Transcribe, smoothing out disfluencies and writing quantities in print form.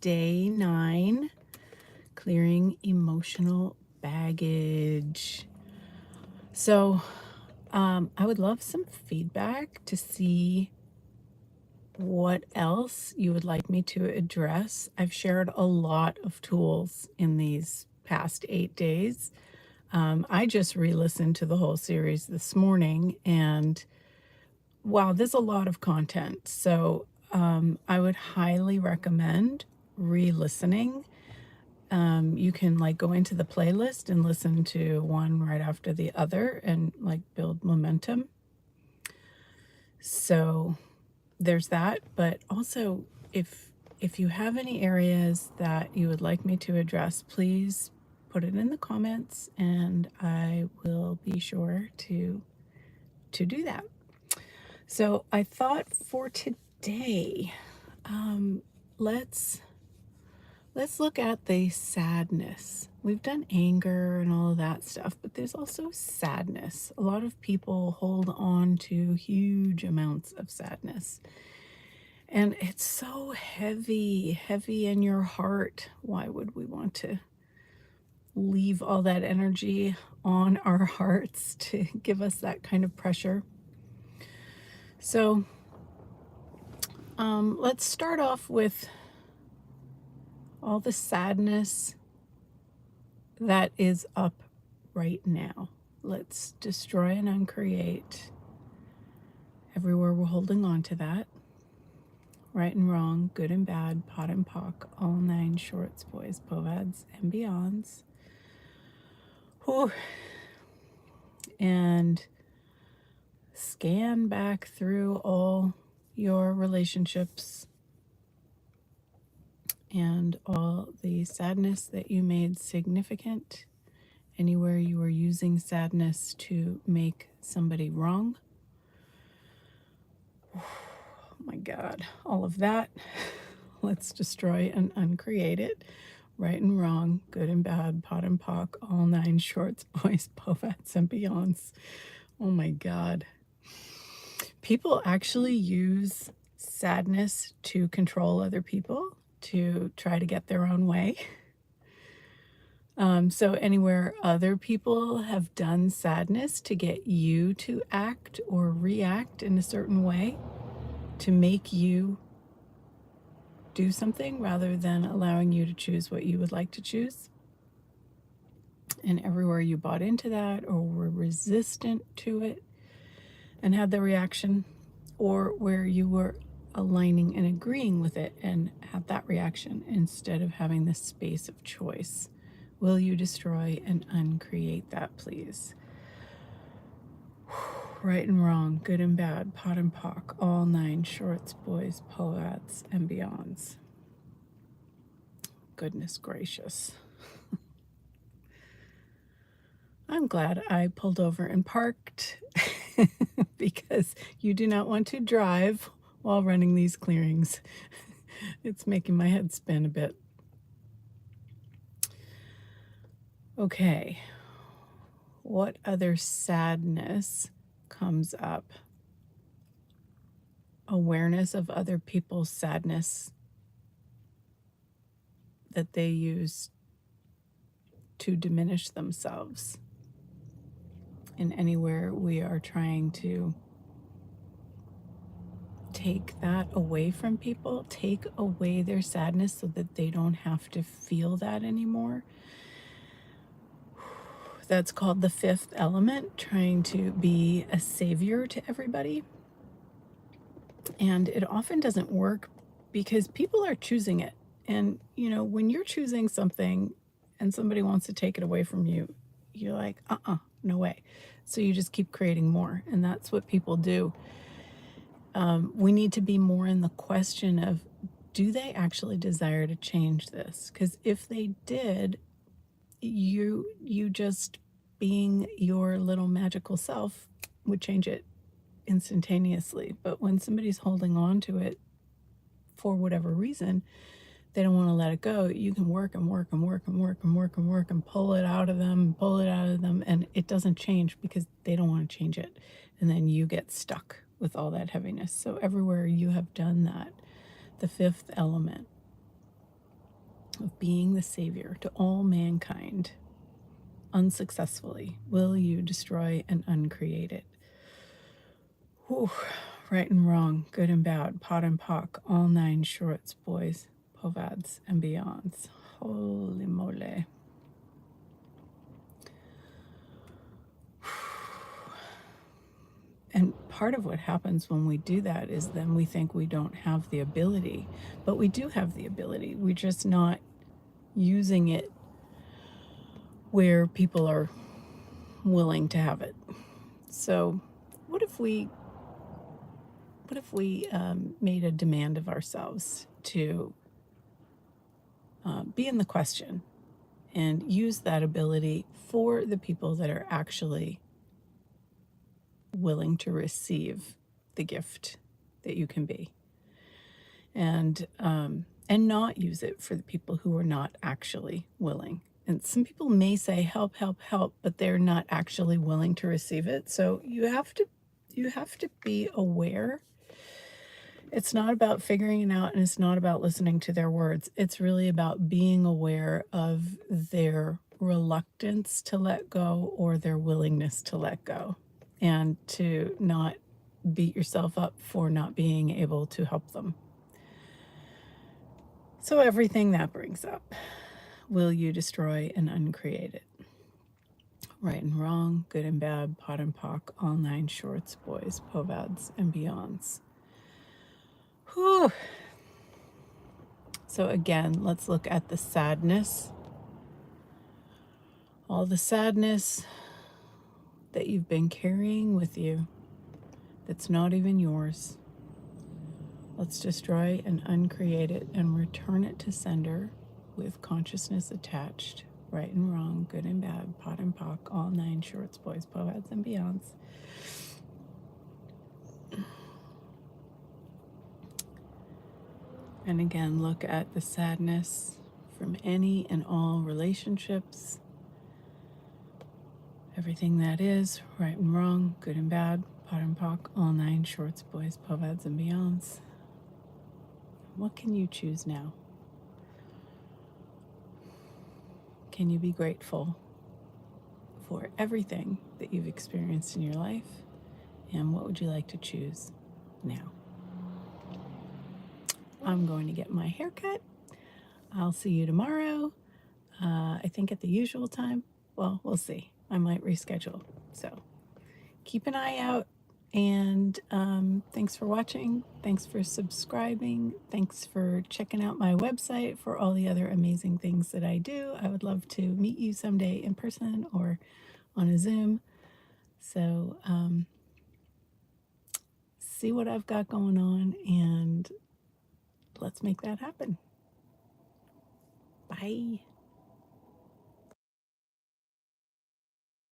day 9, clearing emotional baggage. So I would love some feedback to see what else you would like me to address. I've shared a lot of tools in these past 8 days. I just re-listened to the whole series this morning, and wow, there's a lot of content. So I would highly recommend re-listening. You can like go into the playlist and listen to one right after the other and like build momentum. So there's that. But also, if you have any areas that you would like me to address, please put it in the comments and I will be sure to do that. So I thought for today, let's look at the sadness. We've done anger and all of that stuff, but there's also sadness. A lot of people hold on to huge amounts of sadness. And it's so heavy in your heart. Why would we want to leave all that energy on our hearts to give us that kind of pressure? So let's start off with all the sadness that is up right now. Let's destroy and uncreate everywhere we're holding on to that. Right and wrong, good and bad, pot and pock, all 9 shorts, boys, povads, and beyonds. Whew. And scan back through all your relationships and all the sadness that you made significant, anywhere you were using sadness to make somebody wrong. Oh my God, all of that. Let's destroy and uncreate it. Right and wrong, good and bad, pot and pock, all 9 shorts, boys, povads, and beyonds. Oh my God. People actually use sadness to control other people, to try to get their own way. So anywhere other people have done sadness to get you to act or react in a certain way, to make you do something rather than allowing you to choose what you would like to choose. And everywhere you bought into that or were resistant to it and had the reaction, or where you were aligning and agreeing with it and had that reaction instead of having this space of choice. Will you destroy and uncreate that, please? Right and wrong, good and bad, pot and pock, all 9 shorts, boys, povads, and beyonds. Goodness gracious. I'm glad I pulled over and parked because you do not want to drive while running these clearings. It's making my head spin a bit. Okay, what other sadness comes up? Awareness of other people's sadness that they use to diminish themselves. And anywhere we are trying to take that away from people, take away their sadness so that they don't have to feel that anymore. That's called the 5th element, trying to be a savior to everybody. And it often doesn't work because people are choosing it. And, you know, when you're choosing something and somebody wants to take it away from you, you're like, no way. So you just keep creating more. And that's what people do. We need to be more in the question of, do they actually desire to change this? Because if they did, you just being your little magical self would change it instantaneously. But when somebody's holding on to it for whatever reason, they don't want to let it go. You can work and work and work and work and work and work and pull it out of them, and it doesn't change because they don't want to change it. And then you get stuck with all that heaviness. So everywhere you have done that, the 5th element, of being the savior to all mankind unsuccessfully? Will you destroy and uncreate it? Whew. Right and wrong, good and bad, pot and pock, all nine shorts, boys, povads, and beyonds. Holy moly. And part of what happens when we do that is then we think we don't have the ability, but we do have the ability. We're just not using it where people are willing to have it. So what if we made a demand of ourselves to be in the question and use that ability for the people that are actually willing to receive the gift that you can be, and not use it for the people who are not actually willing. And some people may say help, help, help, but they're not actually willing to receive it. So you have to be aware. It's not about figuring it out, and it's not about listening to their words. It's really about being aware of their reluctance to let go or their willingness to let go, and to not beat yourself up for not being able to help them. So everything that brings up, will you destroy and uncreate it? Right and wrong, good and bad, pot and pock, all nine shorts, boys, povads, and beyonds. Whew. So again, let's look at the sadness. All the sadness that you've been carrying with you that's not even yours. Let's destroy and uncreate it and return it to sender with consciousness attached. Right and wrong, good and bad, pot and pock, all nine shorts, boys, povads, and beyonds. And again, look at the sadness from any and all relationships. Everything that is, right and wrong, good and bad, pot and pock, all nine shorts, boys, povads, and beyonds. What can you choose now? Can you be grateful for everything that you've experienced in your life? And what would you like to choose now? I'm going to get my hair cut. I'll see you tomorrow. I think at the usual time. Well, we'll see. I might reschedule. So keep an eye out. And thanks for watching. Thanks for subscribing. Thanks for checking out my website for all the other amazing things that I do. I would love to meet you someday in person or on a Zoom. So see what I've got going on, and let's make that happen. Bye.